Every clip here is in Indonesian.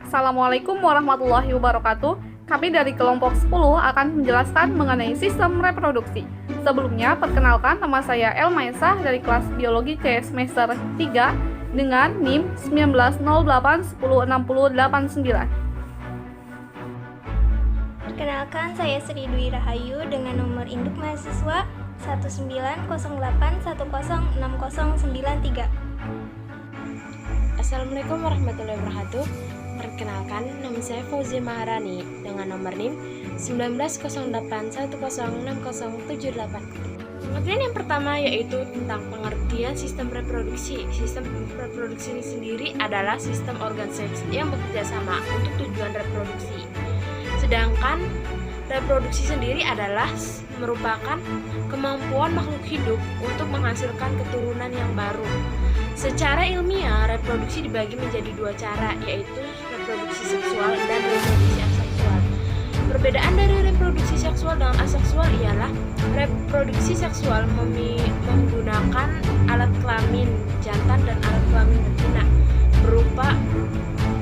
Assalamualaikum warahmatullahi wabarakatuh. Kami dari kelompok 10 akan menjelaskan mengenai sistem reproduksi. Sebelumnya, perkenalkan nama saya Elma Esa dari kelas Biologi C semester 3 dengan NIM 1908106089. Perkenalkan, saya Sri Dwi Rahayu dengan nomor induk mahasiswa 19081060093. Assalamualaikum warahmatullahi wabarakatuh. Perkenalkan, nama saya Fauzia Maharani dengan nomor NIM 1908106078. Pengertian yang pertama yaitu tentang pengertian sistem reproduksi. Sistem reproduksi ini sendiri adalah sistem organ seks yang bekerja sama untuk tujuan reproduksi. Sedangkan reproduksi sendiri adalah merupakan kemampuan makhluk hidup untuk menghasilkan keturunan yang baru. Secara ilmiah, reproduksi dibagi menjadi dua cara, yaitu reproduksi seksual dan reproduksi aseksual. Perbedaan dari reproduksi seksual dengan aseksual ialah reproduksi seksual menggunakan alat kelamin jantan dan alat kelamin betina berupa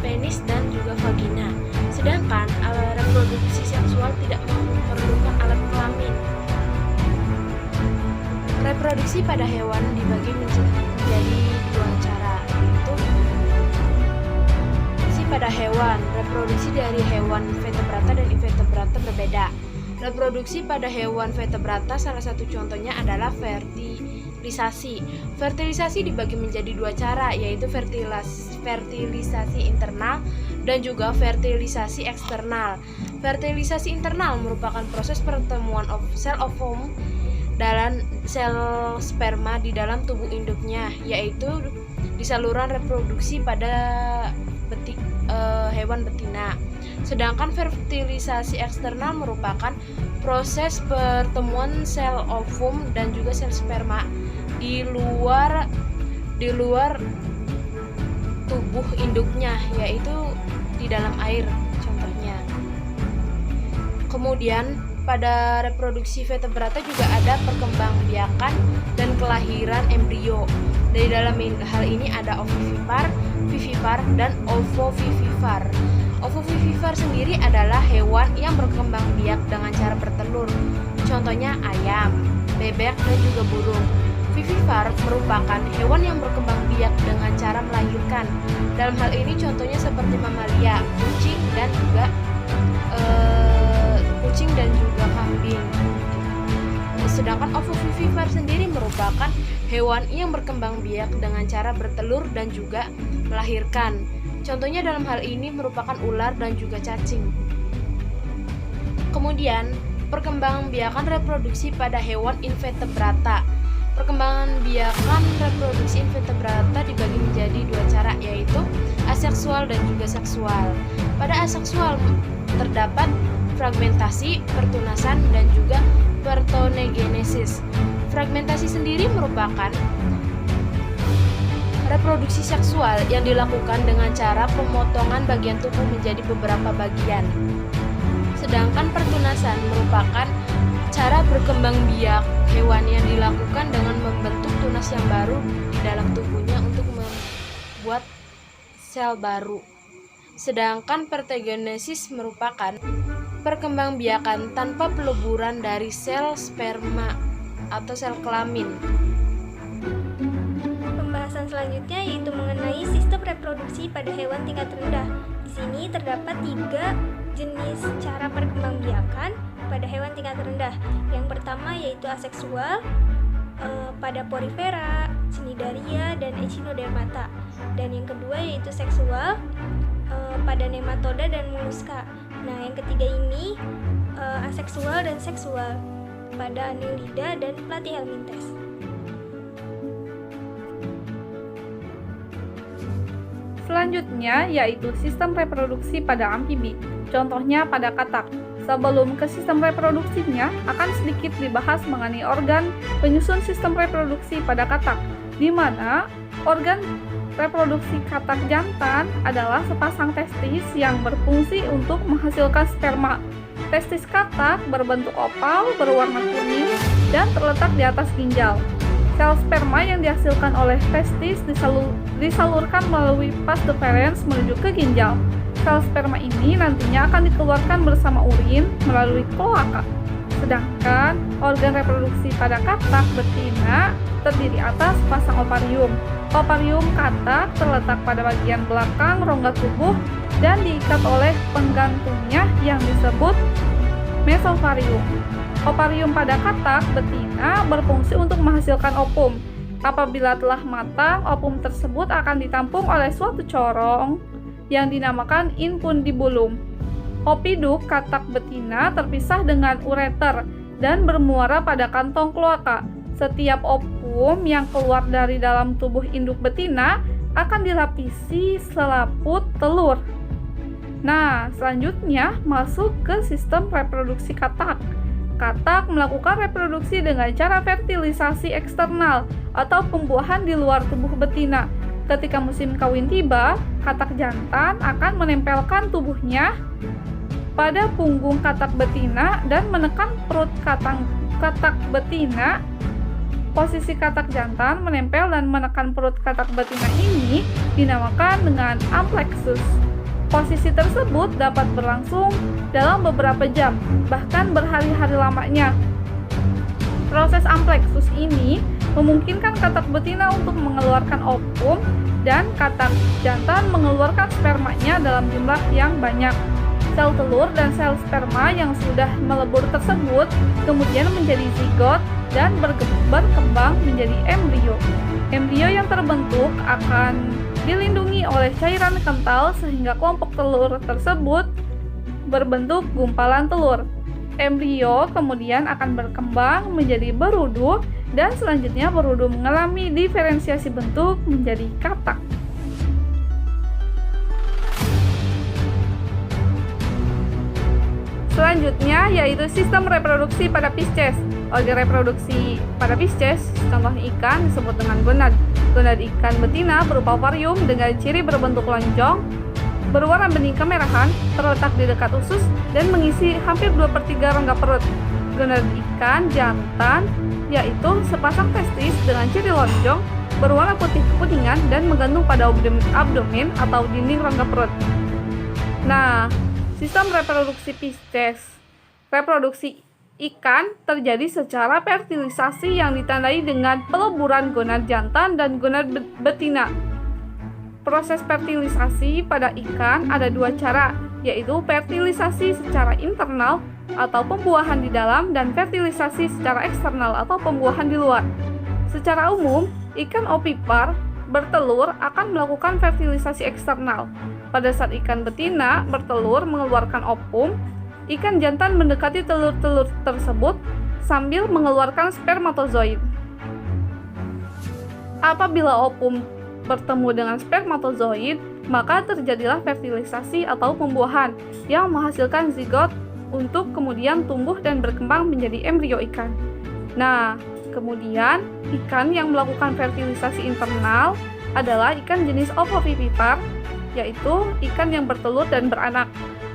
penis dan juga vagina. Sedangkan reproduksi seksual tidak memerlukan alat kelamin. Reproduksi pada hewan dibagi menjadi dua cara, yaitu reproduksi pada hewan. Reproduksi dari hewan vertebrata dan invertebrata berbeda. Reproduksi pada hewan vertebrata salah satu contohnya adalah fertilisasi. Fertilisasi dibagi menjadi dua cara, yaitu fertilisasi internal dan juga fertilisasi eksternal. Fertilisasi internal merupakan proses pertemuan sel ovum dalam sel sperma di dalam tubuh induknya, yaitu di saluran reproduksi pada hewan betina. Sedangkan fertilisasi eksternal merupakan proses pertemuan sel ovum dan juga sel sperma di luar tubuh induknya, yaitu di dalam air contohnya. Kemudian pada reproduksi vertebrata juga ada perkembangbiakan dan kelahiran embrio. Dari dalam hal ini ada ovivipar, vivipar, dan ovovivipar. Ovovivipar sendiri adalah hewan yang berkembang biak dengan cara bertelur. Contohnya ayam, bebek, dan juga burung. Vivipar merupakan hewan yang berkembang biak dengan cara melahirkan. Dalam hal ini contohnya seperti mamalia, kucing dan juga kambing. Sedangkan ovovivipar sendiri merupakan hewan yang berkembang biak dengan cara bertelur dan juga melahirkan. Contohnya dalam hal ini merupakan ular dan juga cacing. Kemudian, perkembangbiakan reproduksi pada hewan invertebrata. Perkembangan biakan reproduksi invertebrata dibagi menjadi dua cara, yaitu aseksual dan juga seksual. Pada aseksual terdapat fragmentasi, pertunasan, dan juga parthenogenesis. Fragmentasi sendiri merupakan reproduksi seksual yang dilakukan dengan cara pemotongan bagian tubuh menjadi beberapa bagian. Sedangkan pertunasan merupakan cara berkembang biak hewan yang dilakukan dengan membentuk tunas yang baru di dalam tubuhnya untuk membuat sel baru. Sedangkan parthenogenesis merupakan perkembangbiakan tanpa peleburan dari sel sperma atau sel kelamin. Pembahasan selanjutnya yaitu mengenai sistem reproduksi pada hewan tingkat rendah. Di sini terdapat 3 jenis cara perkembangbiakan pada hewan tingkat rendah. Yang pertama yaitu aseksual pada Porifera, Cnidaria, dan Echinodermata. Dan yang kedua yaitu seksual pada Nematoda dan Molluska. Nah, yang ketiga ini aseksual dan seksual pada Annelida dan Platyhelminthes. Selanjutnya yaitu sistem reproduksi pada amfibi, contohnya pada katak. Sebelum ke sistem reproduksinya, akan sedikit dibahas mengenai organ penyusun sistem reproduksi pada katak, di mana organ reproduksi katak jantan adalah sepasang testis yang berfungsi untuk menghasilkan sperma. Testis katak berbentuk oval, berwarna kuning, dan terletak di atas ginjal. Sel sperma yang dihasilkan oleh testis disalurkan melalui vas deferens menuju ke ginjal. sel sperma ini nantinya akan dikeluarkan bersama urin melalui kloaka. Sedangkan organ reproduksi pada katak betina terdiri atas pasang ovarium. Ovarium katak terletak pada bagian belakang rongga tubuh dan diikat oleh penggantungnya yang disebut mesovarium. Ovarium pada katak betina berfungsi untuk menghasilkan ovum. Apabila telah matang, ovum tersebut akan ditampung oleh suatu corong yang dinamakan infundibulum. Opiduk katak betina terpisah dengan ureter dan bermuara pada kantong kloaka. Setiap ovum yang keluar dari dalam tubuh induk betina akan dilapisi selaput telur. Nah, selanjutnya masuk ke sistem reproduksi katak. Katak melakukan reproduksi dengan cara fertilisasi eksternal atau pembuahan di luar tubuh betina. Ketika musim kawin tiba, katak jantan akan menempelkan tubuhnya pada punggung katak betina dan menekan perut katak betina. Posisi katak jantan menempel dan menekan perut katak betina ini dinamakan dengan amplexus. Posisi tersebut dapat berlangsung dalam beberapa jam, bahkan berhari-hari lamanya. Proses amplexus ini memungkinkan katak betina untuk mengeluarkan ovum dan katak jantan mengeluarkan spermanya dalam jumlah yang banyak. Sel telur dan sel sperma yang sudah melebur tersebut kemudian menjadi zigot dan berkembang menjadi embrio. Embrio yang terbentuk akan dilindungi oleh cairan kental sehingga kelompok telur tersebut berbentuk gumpalan telur. Embrio kemudian akan berkembang menjadi berudu dan selanjutnya berudu mengalami diferensiasi bentuk menjadi katak. Selanjutnya yaitu sistem reproduksi pada Pisces. Organ reproduksi pada Pisces, contohnya ikan, disebut dengan gonad. Gonad ikan betina berupa ovarium dengan ciri berbentuk lonjong, berwarna bening kemerahan, terletak di dekat usus, dan mengisi hampir 2/3 rongga perut. Gonad ikan jantan yaitu sepasang testis dengan ciri lonjong, berwarna putih kekuningan, dan menggantung pada abdomen atau dinding rongga perut. Nah, sistem reproduksi Pisces. Reproduksi ikan terjadi secara fertilisasi yang ditandai dengan peleburan gonad jantan dan gonad betina. Proses fertilisasi pada ikan ada dua cara, yaitu fertilisasi secara internal atau pembuahan di dalam dan fertilisasi secara eksternal atau pembuahan di luar. Secara umum, ikan ovipar bertelur akan melakukan fertilisasi eksternal. Pada saat ikan betina bertelur mengeluarkan ovum, ikan jantan mendekati telur-telur tersebut sambil mengeluarkan spermatozoid. Apabila ovum bertemu dengan spermatozoid, maka terjadilah fertilisasi atau pembuahan yang menghasilkan zigot untuk kemudian tumbuh dan berkembang menjadi embrio ikan. Nah, kemudian ikan yang melakukan fertilisasi internal adalah ikan jenis ovovivipar, yaitu ikan yang bertelur dan beranak.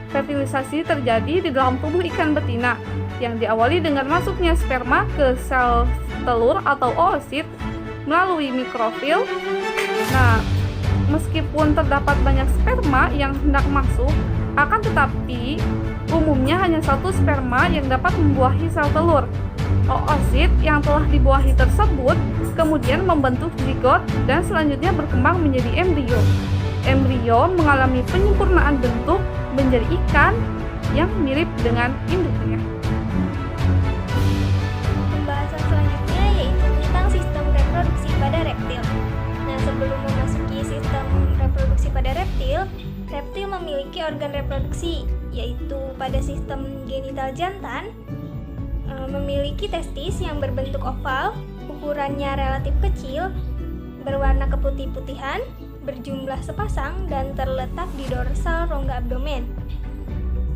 Fertilisasi terjadi di dalam tubuh ikan betina yang diawali dengan masuknya sperma ke sel telur atau oosit melalui mikrofil. Nah, meskipun terdapat banyak sperma yang hendak masuk, akan tetapi umumnya hanya satu sperma yang dapat membuahi sel telur. Oosit yang telah dibuahi tersebut kemudian membentuk zigot dan selanjutnya berkembang menjadi embrio. Embrio mengalami penyempurnaan bentuk menjadi ikan yang mirip dengan induknya. Pembahasan selanjutnya yaitu tentang sistem reproduksi pada reptil. Nah, sebelum memasuki sistem reproduksi pada reptil, reptil memiliki organ reproduksi, yaitu pada sistem genital jantan memiliki testis yang berbentuk oval, ukurannya relatif kecil, berwarna keputih-putihan, berjumlah sepasang, dan terletak di dorsal rongga abdomen.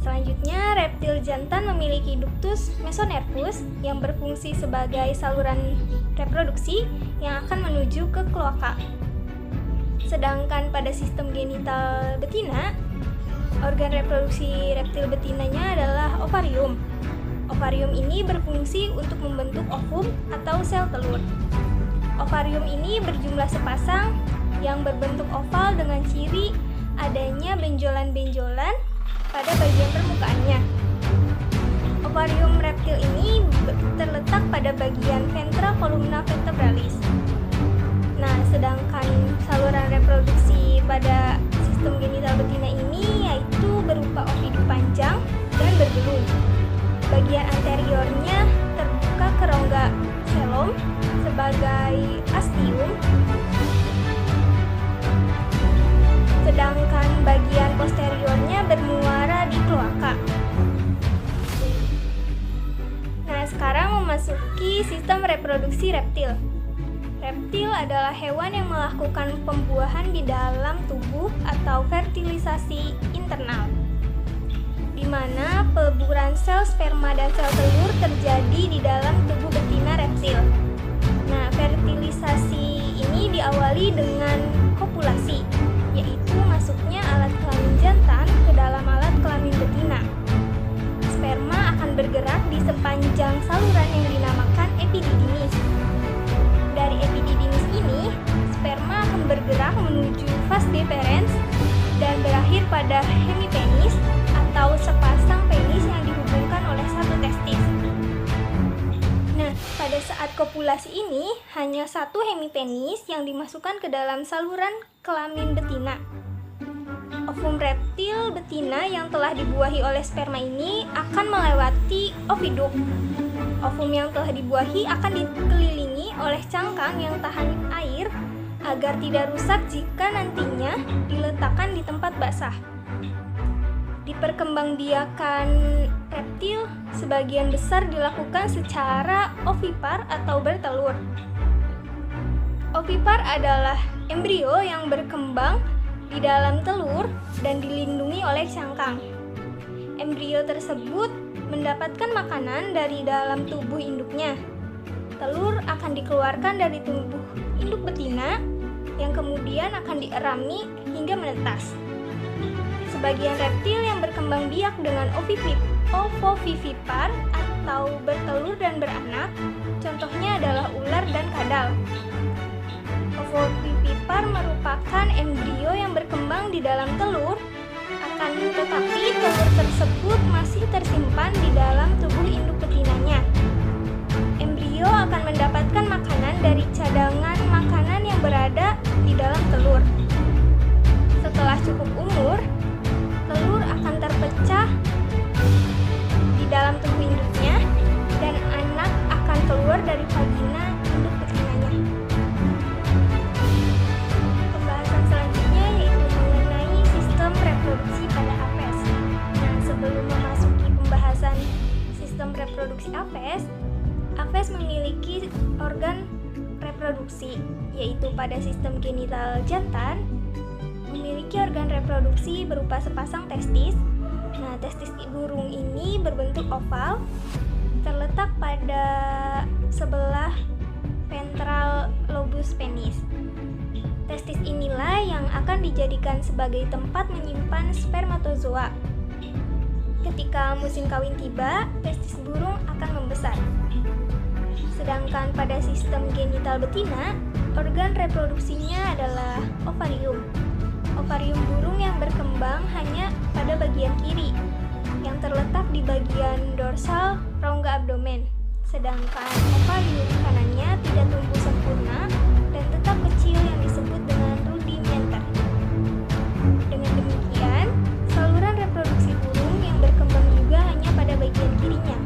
Selanjutnya, reptil jantan memiliki ductus mesonervus yang berfungsi sebagai saluran reproduksi yang akan menuju ke kloaka. Sedangkan pada sistem genital betina, organ reproduksi reptil betinanya adalah ovarium. Ovarium ini berfungsi untuk membentuk ovum atau sel telur. Ovarium ini berjumlah sepasang yang berbentuk oval dengan ciri adanya adanya benjolan-benjolan pada bagian permukaannya. Ovarium reptil ini terletak pada bagian ventral columna vertebralis. Nah, sedangkan saluran reproduksi pada sistem genital betina ini yaitu berupa ovidup panjang dan berbelung. Bagian anteriornya terbuka ke rongga selom sebagai astium, sedangkan bagian posteriornya bermuara di kloaka. Nah, sekarang memasuki sistem reproduksi reptil. Reptil adalah hewan yang melakukan pembuahan di dalam tubuh atau fertilisasi internal, di mana peleburan sel sperma dan sel telur terjadi di dalam tubuh betina reptil. Nah, fertilisasi ini diawali dengan kopulasi, yaitu masuknya alat kelamin jantan ke dalam alat kelamin betina. Sperma akan bergerak di sepanjang saluran yang dinamakan epididymis. Dari epididymis ini, sperma akan bergerak menuju vas deferens dan berakhir pada hemipenis atau sepasang penis yang dihubungkan oleh satu testis. Nah, pada saat kopulasi ini, hanya satu hemipenis yang dimasukkan ke dalam saluran kelamin betina. Ovum reptil betina yang telah dibuahi oleh sperma ini akan melewati oviduk. Ovum yang telah dibuahi akan dikelilingi oleh cangkang yang tahan air agar tidak rusak jika nantinya diletakkan di tempat basah. Di perkembangbiakan reptil, sebagian besar dilakukan secara ovipar atau bertelur. Ovipar adalah embrio yang berkembang di dalam telur dan dilindungi oleh cangkang. Embrio tersebut mendapatkan makanan dari dalam tubuh induknya. Telur akan dikeluarkan dari tubuh induk betina yang kemudian akan dierami hingga menetas. Sebagian reptil yang berkembang biak dengan ovovivipar atau bertelur dan beranak, contohnya adalah ular dan kadal. Ovovivipar merupakan embrio yang berkembang di dalam telur, akan tetapi telur tersebut masih tersimpan di dalam tubuh induk betinanya. Embrio akan mendapatkan makanan dari cadangan makanan yang berada di dalam telur. Setelah cukup umur, telur akan terpecah di dalam tubuh induknya dan anak akan keluar dari vagina induk betinanya. Pembahasan selanjutnya yaitu mengenai sistem reproduksi pada Apes. Nah, sebelum memasuki pembahasan sistem reproduksi Apes, Apes memiliki organ reproduksi, yaitu pada sistem genital jantan memiliki organ reproduksi berupa sepasang testis. Nah, testis burung ini berbentuk oval, terletak pada sebelah ventral lobus penis. Testis inilah yang akan dijadikan sebagai tempat menyimpan spermatozoa. Ketika musim kawin tiba, testis burung akan membesar. Sedangkan pada sistem genital betina, organ reproduksinya adalah ovarium. Ovarium burung yang berkembang hanya pada bagian kiri, yang terletak di bagian dorsal rongga abdomen. Sedangkan ovarium kanannya tidak tumbuh sempurna dan tetap kecil yang disebut dengan rudimenter. Dengan demikian, saluran reproduksi burung yang berkembang juga hanya pada bagian kirinya.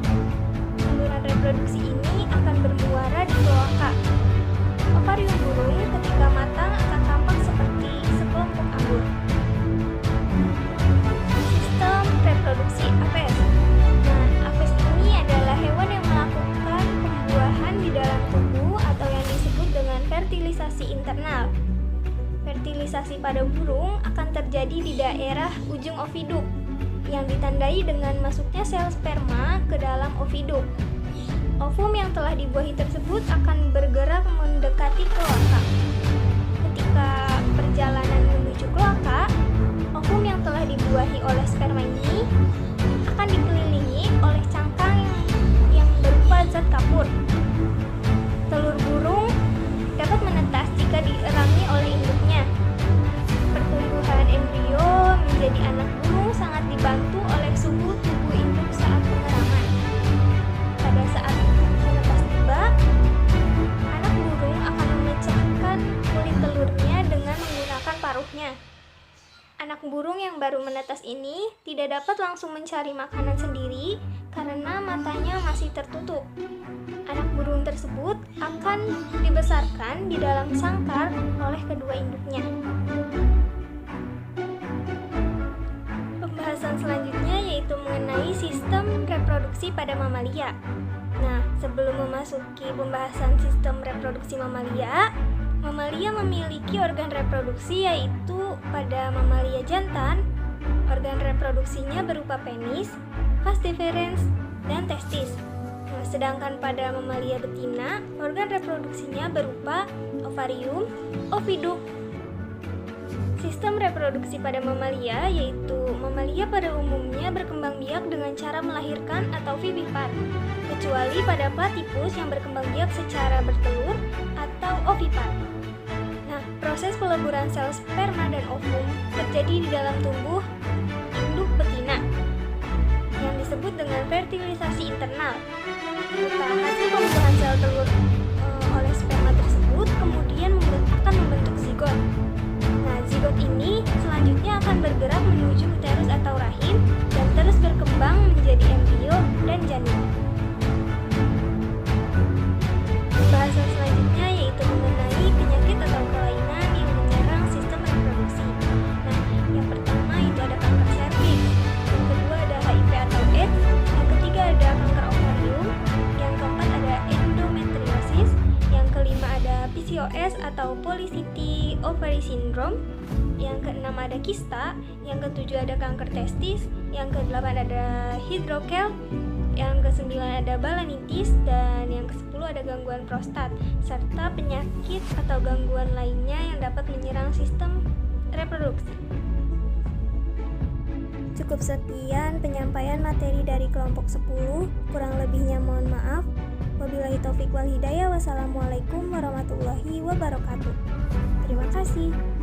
Saluran reproduksi ini akan bermuara di kloaka. Ovarium burung ketika matang akan tampak seperti sekelompok anggur. Sistem reproduksi Apes. Nah, Apes ini adalah hewan yang melakukan pembuahan di dalam tubuh atau yang disebut dengan fertilisasi internal. Fertilisasi pada burung akan terjadi di daerah ujung oviduk yang ditandai dengan masuknya sel sperma ke dalam oviduk. Ovum yang telah dibuahi tersebut akan bergerak mendekati kloaka. Ketika perjalanan menuju kloaka, ovum yang telah dibuahi oleh sperma ini akan dikelilingi oleh cangkang yang berupa zat kapur. Telur burung dapat menetas jika dierami oleh induknya. Pertumbuhan embrio menjadi Anak burung yang baru menetas ini tidak dapat langsung mencari makanan sendiri karena matanya masih tertutup. Anak burung tersebut akan dibesarkan di dalam sangkar oleh kedua induknya. Pembahasan selanjutnya yaitu mengenai sistem reproduksi pada mamalia. Nah, sebelum memasuki pembahasan sistem reproduksi mamalia, mamalia memiliki organ reproduksi yaitu pada mamalia jantan, organ reproduksinya berupa penis, vas deferens, dan testis. Nah, sedangkan pada mamalia betina, organ reproduksinya berupa ovarium, oviduk. Sistem reproduksi pada mamalia yaitu mamalia pada umumnya berkembang biak dengan cara melahirkan atau vivipar, kecuali pada platypus yang berkembang biak secara bertelur atau ovipar. Nah, proses peleburan sel sperma dan ovum terjadi di dalam tubuh induk betina yang disebut dengan fertilisasi internal. Hasil pembuahan sel telur oleh sperma tersebut kemudian akan membentuk zigot. Nah, zigot ini selanjutnya akan bergerak menuju uterus atau rahim dan terus berkembang menjadi embrio dan janin. Pembahasan selanjutnya yaitu mengenai penyakit atau kelainan yang menyerang sistem reproduksi. Nah, yang pertama itu ada kanker serviks, yang kedua ada HIV atau AIDS, yang ketiga ada kanker ovarium, yang keempat ada endometriosis, yang kelima ada PCOS atau polycystic ovary syndrome, yang keenam ada kista, yang ketujuh ada kanker testis, yang kedelapan ada hidrokel, yang kesembilan ada balanitis, dan yang kesepuluh ada gangguan prostat, serta penyakit atau gangguan lainnya yang dapat menyerang sistem reproduksi. Cukup sekian penyampaian materi dari kelompok 10, kurang lebihnya mohon maaf. Wabillahi taufik wal hidayah. Wassalamualaikum warahmatullahi wabarakatuh. Terima kasih.